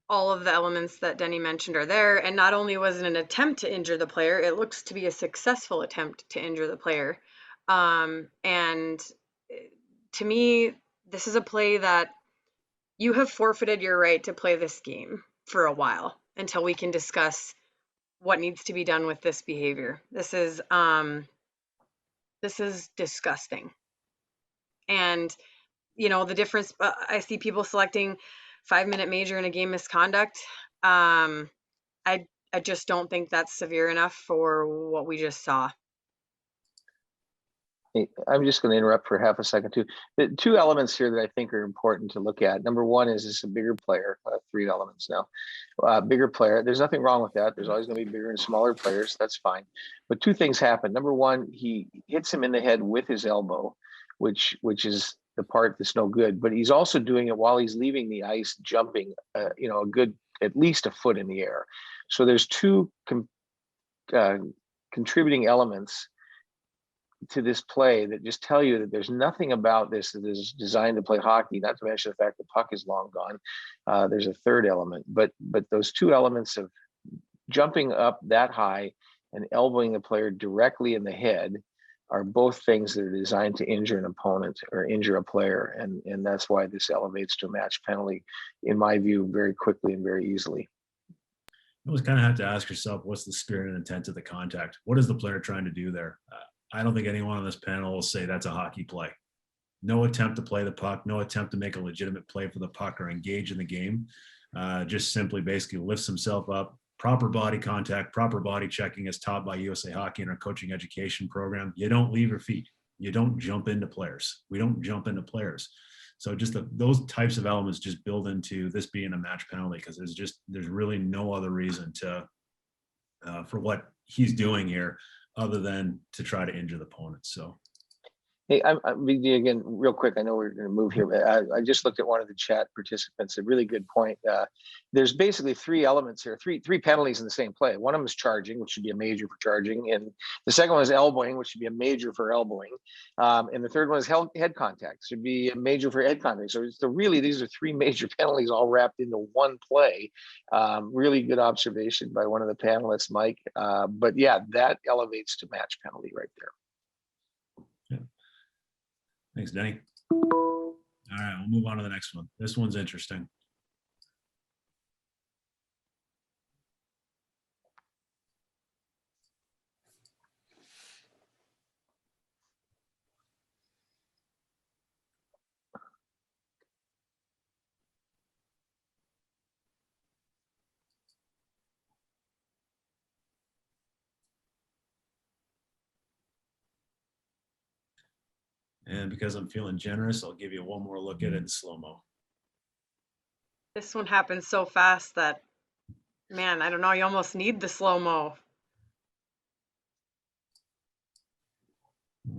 all of the elements that Denny mentioned are there. And not only was it an attempt to injure the player, it looks to be a successful attempt to injure the player. And to me, this is a play that you have forfeited your right to play this game for a while until we can discuss what needs to be done with this behavior. This is disgusting. And you know, the difference, I see people selecting 5-minute major in a game misconduct. I just don't think that's severe enough for what we just saw. I'm just going to interrupt for half a second too. The two elements here that I think are important to look at. Number one is this a bigger player, 3 elements now. Bigger player, there's nothing wrong with that. There's always going to be bigger and smaller players. That's fine. But 2 things happen. Number one, he hits him in the head with his elbow, which is the part that's no good, but he's also doing it while he's leaving the ice, jumping, you know, a good, at least a foot in the air. So there's 2 contributing elements to this play that just tell you that there's nothing about this that is designed to play hockey, not to mention the fact the puck is long gone. There's a third element, but those 2 elements of jumping up that high and elbowing the player directly in the head are both things that are designed to injure an opponent or injure a player. And that's why this elevates to a match penalty, in my view, very quickly and very easily. You always kind of have to ask yourself, what's the spirit and intent of the contact? What is the player trying to do there? I don't think anyone on this panel will say that's a hockey play. No attempt to play the puck, no attempt to make a legitimate play for the puck or engage in the game. Just simply basically lifts himself up. Proper body contact, proper body checking as taught by USA Hockey in our coaching education program. You don't leave your feet. You don't jump into players. We don't jump into players. So just those types of elements just build into this being a match penalty, because there's really no other reason to for what he's doing here other than to try to injure the opponent. So. Hey, again, real quick, I know we're going to move here, but I just looked at one of the chat participants, a really good point. There's basically 3 elements here, three penalties in the same play. One of them is charging, which should be a major for charging. And the second one is elbowing, which should be a major for elbowing. And the third one is head contact, should be a major for head contact. So really, these are 3 major penalties all wrapped into one play. Really good observation by one of the panelists, Mike. But yeah, that elevates to match penalty right there. Thanks, Denny. All right, we'll move on to the next one. This one's interesting. And because I'm feeling generous, I'll give you one more look at it in slow-mo. This one happens so fast that, man, I don't know, you almost need the slow-mo.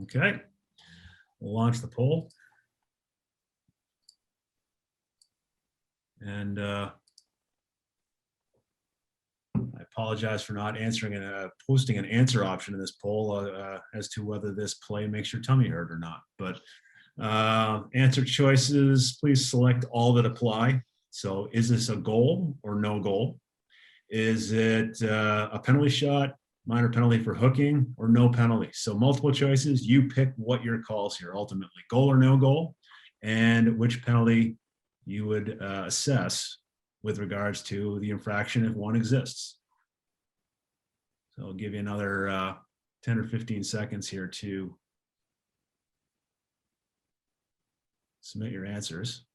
Okay, we'll launch the poll. And I apologize for not answering and posting an answer option in this poll as to whether this play makes your tummy hurt or not. But answer choices, please select all that apply. So is this a goal or no goal? Is it a penalty shot, minor penalty for hooking, or no penalty? So multiple choices, you pick what your calls here ultimately, goal or no goal, and which penalty you would assess with regards to the infraction if one exists. So I'll give you another 10 or 15 seconds here to submit your answers.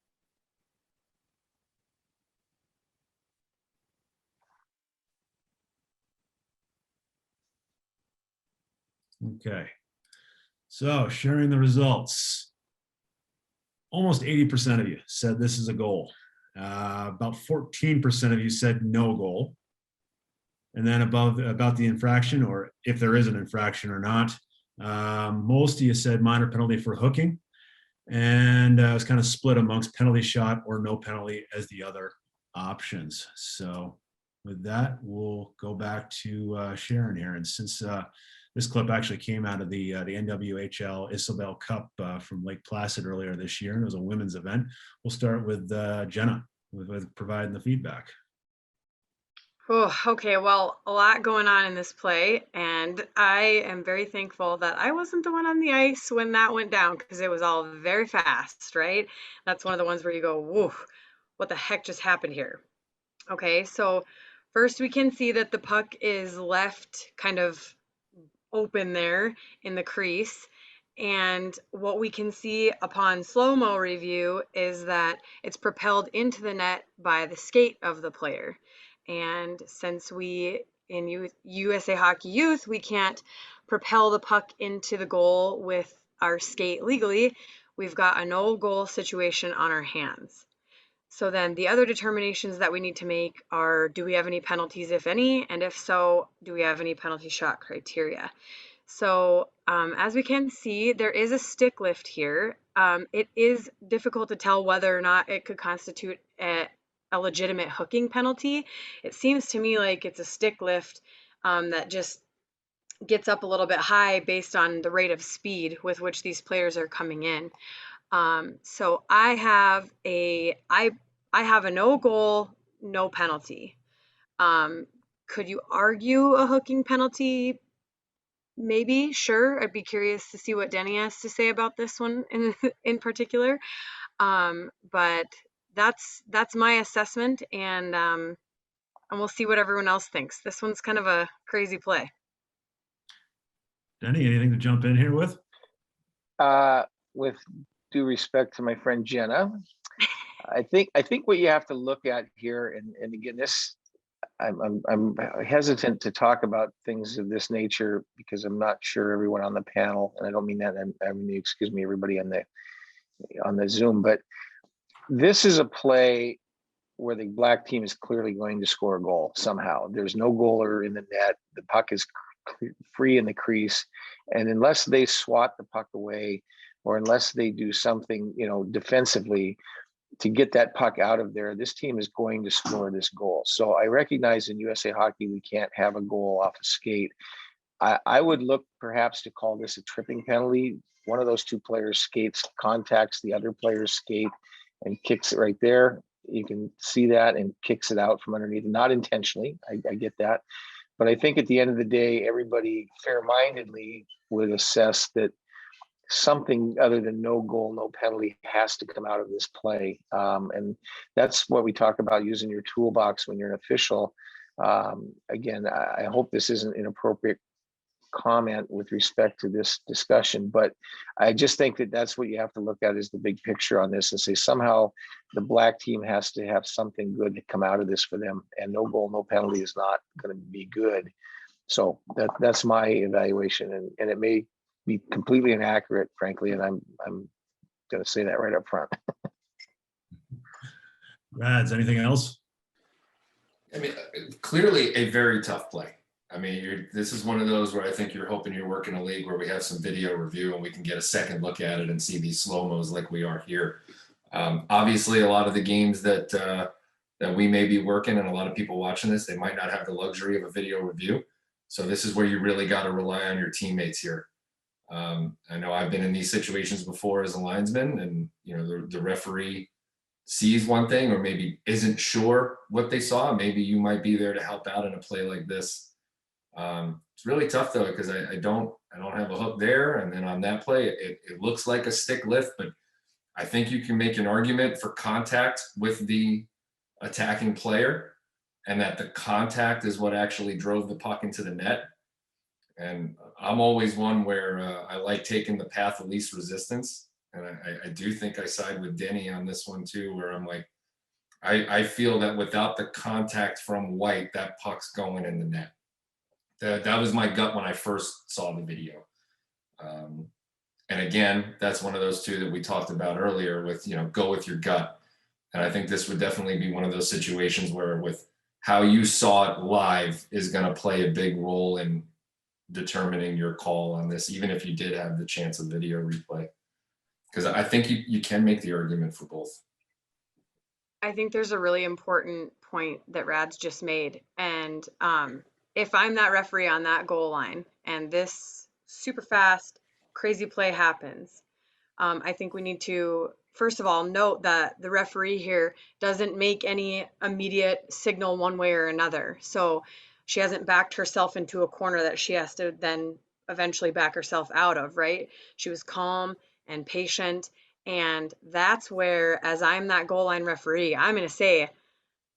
Okay, so sharing the results. Almost 80% of you said this is a goal. About 14% of you said no goal. And then about the infraction, or if there is an infraction or not, most of you said minor penalty for hooking. And it was kind of split amongst penalty shot or no penalty as the other options. So with that, we'll go back to Sharon here. And since this clip actually came out of the NWHL Isabel Cup from Lake Placid earlier this year, and it was a women's event, we'll start with Jenna with providing the feedback. Oh, okay. Well, a lot going on in this play, and I am very thankful that I wasn't the one on the ice when that went down because it was all very fast, right? That's one of the ones where you go, whoa, what the heck just happened here? Okay, so first we can see that the puck is left kind of open there in the crease. And what we can see upon slow-mo review is that it's propelled into the net by the skate of the player. And since we in USA Hockey Youth, we can't propel the puck into the goal with our skate legally, we've got a no goal situation on our hands. So then the other determinations that we need to make are, do we have any penalties, if any? And if so, do we have any penalty shot criteria? So as we can see, there is a stick lift here. It is difficult to tell whether or not it could constitute a legitimate hooking penalty. It seems to me like it's a stick lift that just gets up a little bit high based on the rate of speed with which these players are coming in. So I have a no goal, no penalty. Could you argue a hooking penalty? Maybe, sure. I'd be curious to see what Denny has to say about this one in particular. But that's my assessment, and we'll see what everyone else thinks. This one's kind of a crazy play. Denny, anything to jump in here with? With due respect to my friend Jenna, I think what you have to look at here, and again, this I'm hesitant to talk about things of this nature because I'm not sure everyone on the panel, and I don't mean that, I mean, excuse me, everybody on the Zoom, but this is a play where the black team is clearly going to score a goal somehow. There's no goaler in the net. The puck is free in the crease, and unless they swat the puck away, or unless they do something, defensively to get that puck out of there, this team is going to score this goal. So I recognize in USA Hockey we can't have a goal off a skate. I would look perhaps to call this a tripping penalty. One of those two players skates, contacts the other player's skate and kicks it right there. You can see that, and kicks it out from underneath, not intentionally. I get that. But I think at the end of the day, everybody fair-mindedly would assess that something other than no goal, no penalty has to come out of this play. And that's what we talk about, using your toolbox when you're an official. Again, I hope this isn't inappropriate comment with respect to this discussion, but I just think that that's what you have to look at, is the big picture on this, and say somehow the black team has to have something good to come out of this for them, and no goal, no penalty is not going to be good. So that's my evaluation, and it may be completely inaccurate, frankly, and I'm going to say that right up front. Rads, anything else? I mean, clearly a very tough play. I mean, this is one of those where I think you're hoping you're working a league where we have some video review and we can get a second look at it and see these slow-mos like we are here. Obviously, a lot of the games that we may be working, and a lot of people watching this, they might not have the luxury of a video review. So this is where you really got to rely on your teammates here. I know I've been in these situations before as a linesman, and the referee sees one thing or maybe isn't sure what they saw. Maybe you might be there to help out in a play like this. It's really tough though, because I don't have a hook there, and then on that play it looks like a stick lift, but I think you can make an argument for contact with the attacking player, and that the contact is what actually drove the puck into the net. And I'm always one where I like taking the path of least resistance, and I do think I side with Denny on this one too, where I'm like, I feel that without the contact from White, that puck's going in the net. That was my gut when I first saw the video. And again, that's one of those two that we talked about earlier with, go with your gut. And I think this would definitely be one of those situations where, with how you saw it live, is going to play a big role in determining your call on this, even if you did have the chance of video replay. Because I think you can make the argument for both. I think there's a really important point that Rad's just made. And if I'm that referee on that goal line and this super fast, crazy play happens, I think we need to, first of all, note that the referee here doesn't make any immediate signal one way or another. So she hasn't backed herself into a corner that she has to then eventually back herself out of, right? She was calm and patient. And that's where, as I'm that goal line referee, I'm going to say,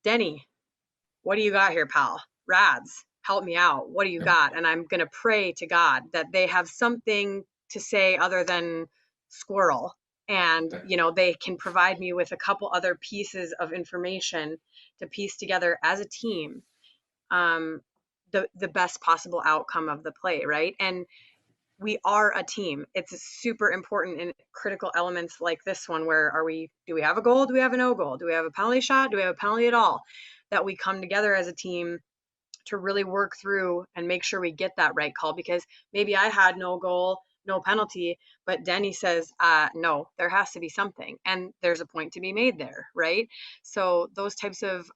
Denny, what do you got here, pal? Rads, help me out. What do you got? And I'm going to pray to God that they have something to say other than squirrel. And, you know, they can provide me with a couple other pieces of information to piece together as a team the best possible outcome of the play, right? And we are a team. It's super important in critical elements like this one, where do we have a goal? Do we have a no goal? Do we have a penalty shot? Do we have a penalty at all? That we come together as a team to really work through and make sure we get that right call, because maybe I had no goal, no penalty, but Denny says, no, there has to be something. And there's a point to be made there, right? So those types of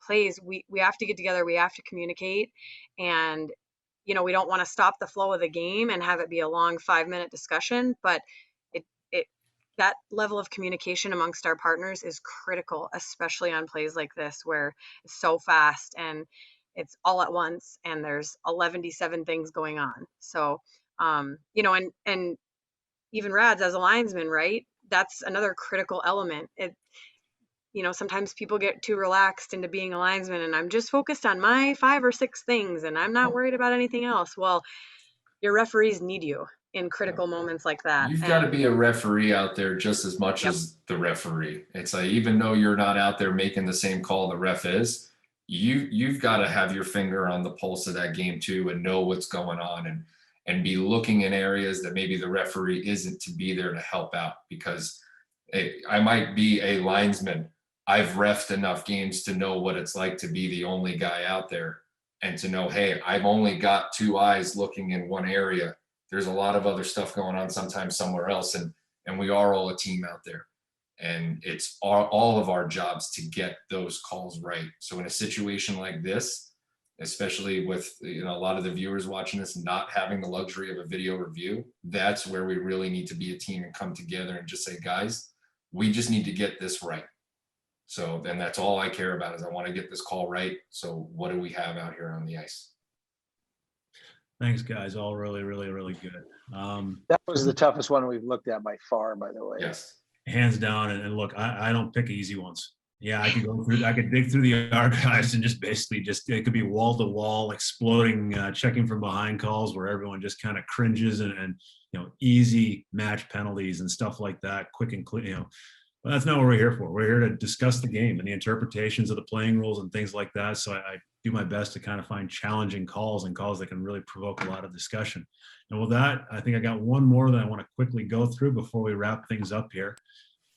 plays, we have to get together, we have to communicate, and you know, we don't want to stop the flow of the game and have it be a long 5-minute discussion, but that level of communication amongst our partners is critical, especially on plays like this where it's so fast and it's all at once and there's 11 things going on. So, you know, and even Rads as a linesman, right? That's another critical element. You know, sometimes people get too relaxed into being a linesman and I'm just focused on my 5 or 6 things and I'm not worried about anything else. Well, your referees need you in critical moments like that. You've got to be a referee out there just as much as the referee. It's like, even though you're not out there making the same call the ref is, you've got to have your finger on the pulse of that game too and know what's going on and be looking in areas that maybe the referee isn't to be there to help out. Because I might be a linesman. I've reffed enough games to know what it's like to be the only guy out there and to know, hey, I've only got 2 eyes looking in one area. There's a lot of other stuff going on sometimes somewhere else. And we are all a team out there. And it's all of our jobs to get those calls right. So in a situation like this, especially with, you know, a lot of the viewers watching this not having the luxury of a video review, that's where we really need to be a team and come together and just say, guys, we just need to get this right. So then that's all I care about, is I want to get this call right. So what do we have out here on the ice? Thanks, guys. All really, really, really good. That was the toughest one we've looked at by far, by the way. Yes. Hands down. And look, I don't pick easy ones. Yeah, I could dig through the archives and just basically it could be wall to wall, exploding, checking from behind calls where everyone just kind of cringes and, you know, easy match penalties and stuff like that, quick and clean, you know. But that's not what we're here for. We're here to discuss the game and the interpretations of the playing rules and things like that. So I do my best to kind of find challenging calls and calls that can really provoke a lot of discussion. And with that, I think I got one more that I want to quickly go through before we wrap things up here.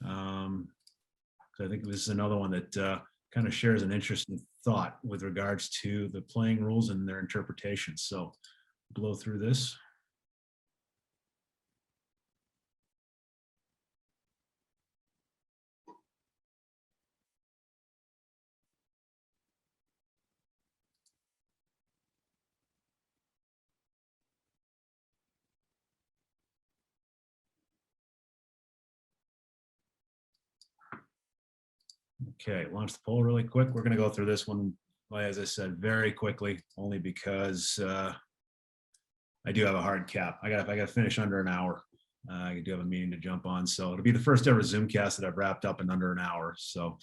So I think this is another one that kind of shares an interesting thought with regards to the playing rules and their interpretations. So blow through this. Okay, launch the poll really quick. We're going to go through this one, as I said, very quickly, only because I do have a hard cap. I got to finish under an hour. I do have a meeting to jump on, so it'll be the first ever Zoomcast that I've wrapped up in under an hour. So,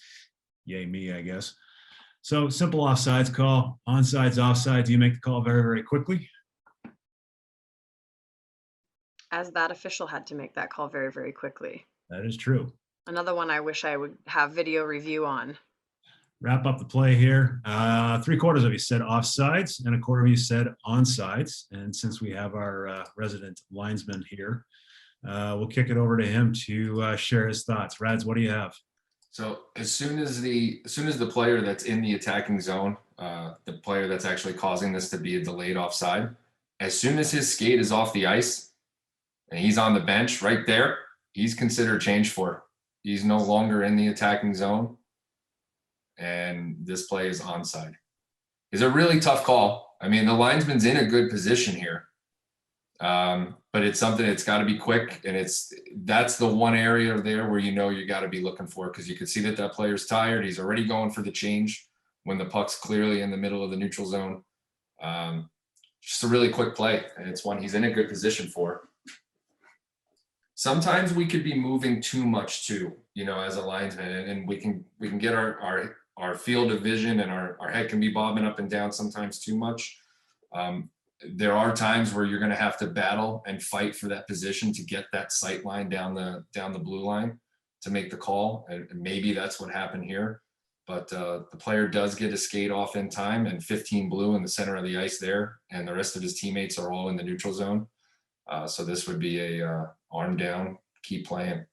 yay me, I guess. So, simple offsides call, onsides, offsides. You make the call very, very quickly. As that official had to make that call very, very quickly. That is true. Another one I wish I would have video review on. Wrap up the play here. 3/4 of you said offsides and 1/4 of you said onsides. And since we have our resident linesman here, we'll kick it over to him to share his thoughts. Rads, what do you have? So as soon as the player that's in the attacking zone, the player that's actually causing this to be a delayed offside, as soon as his skate is off the ice and he's on the bench right there, he's considered changed for. He's no longer in the attacking zone. and this play is onside. It's a really tough call. I mean, the linesman's in a good position here. But it's something that's got to be quick, and that's the one area there where you got to be looking for, because you can see that player's tired. He's already going for the change when the puck's clearly in the middle of the neutral zone. Just a really quick play, and it's one he's in a good position for. Sometimes we could be moving too much too, as a linesman, and we can get our field of vision, and our head can be bobbing up and down sometimes too much. There are times where you're going to have to battle and fight for that position to get that sight line down the blue line to make the call. And maybe that's what happened here, but the player does get a skate off in time, and 15 blue in the center of the ice there, and the rest of his teammates are all in the neutral zone. So this would be a arm down, keep playing.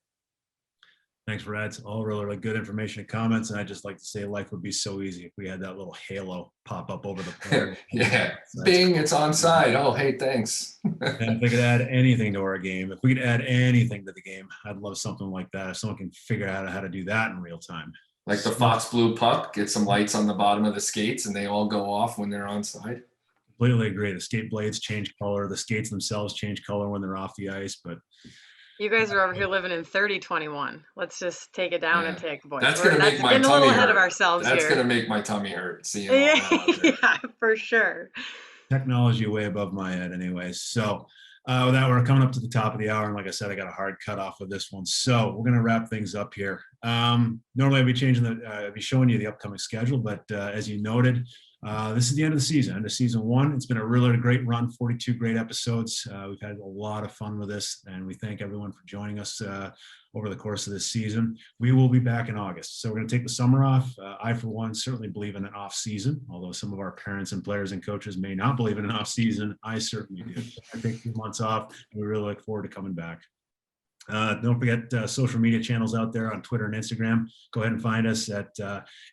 Thanks, Rad. All really good information and comments. And I'd just like to say life would be so easy if we had that little halo pop up over the player. Yeah, bing, it's onside. Oh, hey, thanks. And if we could add anything to our game, if we could add anything to the game, I'd love something like that. If someone can figure out how to do that in real time. Like the Fox Blue puck, get some lights on the bottom of the skates and they all go off when they're onside. Completely agree. The skate blades change color. The skates themselves change color when they're off the ice, but you guys are over here living in 3021. Let's just take it down a tick, boys. That's going to make my tummy tummy a little ahead hurt. of ourselves That's here. going to make my tummy hurt. Seeing all that out there. Yeah, for sure. Technology way above my head anyway. So with that, we're coming up to the top of the hour. And like I said, I got a hard cut off of this one. So we're going to wrap things up here. Normally I'd be I'd be showing you the upcoming schedule, but as you noted, this is the end of the season, end of season one. It's been a really great run, 42 great episodes. We've had a lot of fun with this, and we thank everyone for joining us over the course of this season. We will be back in August. So we're going to take the summer off. I, for one, certainly believe in an off season, although some of our parents and players and coaches may not believe in an off season. I certainly do. I take 2 months off, and we really look forward to coming back. Don't forget social media channels out there on Twitter and Instagram. Go ahead and find us at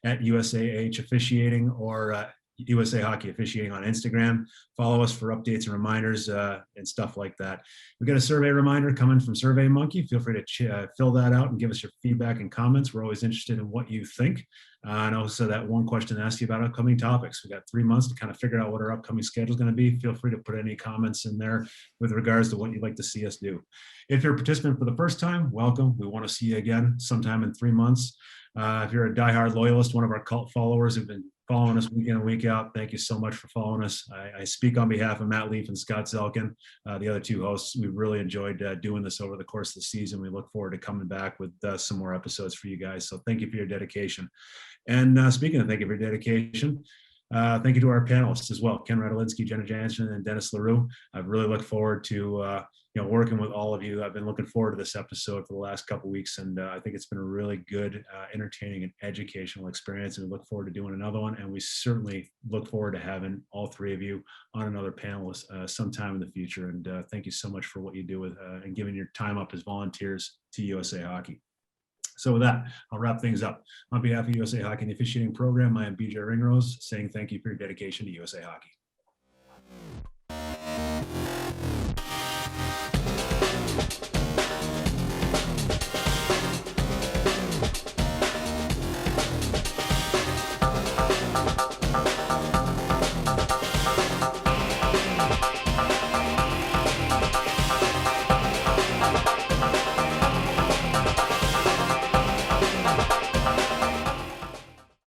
USAH Officiating or USA Hockey Officiating on Instagram. Follow us for updates and reminders and stuff like that. We got a survey reminder coming from Survey Monkey. Feel free to fill that out and give us your feedback and comments. We're always interested in what you think. And also that one question asked you about upcoming topics. We got 3 months to kind of figure out what our upcoming schedule is going to be. Feel free to put any comments in there with regards to what you'd like to see us do. If you're a participant for the first time, welcome. We want to see you again sometime in 3 months. If you're a diehard loyalist, one of our cult followers who've been following us week in and week out, thank you so much for following us. I speak on behalf of Matt Leaf and Scott Zelkin, the other two hosts. We've really enjoyed doing this over the course of the season. We look forward to coming back with some more episodes for you guys. So thank you for your dedication. And speaking of thank you for your dedication, thank you to our panelists as well, Ken Radolinski, Jenna Janshen, and Dennis Larue. I've really looked forward to working with all of you. I've been looking forward to this episode for the last couple of weeks, and I think it's been a really good, entertaining, and educational experience. And we look forward to doing another one. And we certainly look forward to having all three of you on another panel sometime in the future. And thank you so much for what you do with and giving your time up as volunteers to USA Hockey. So with that, I'll wrap things up. On behalf of USA Hockey and the Officiating Program, I am BJ Ringrose, saying thank you for your dedication to USA Hockey.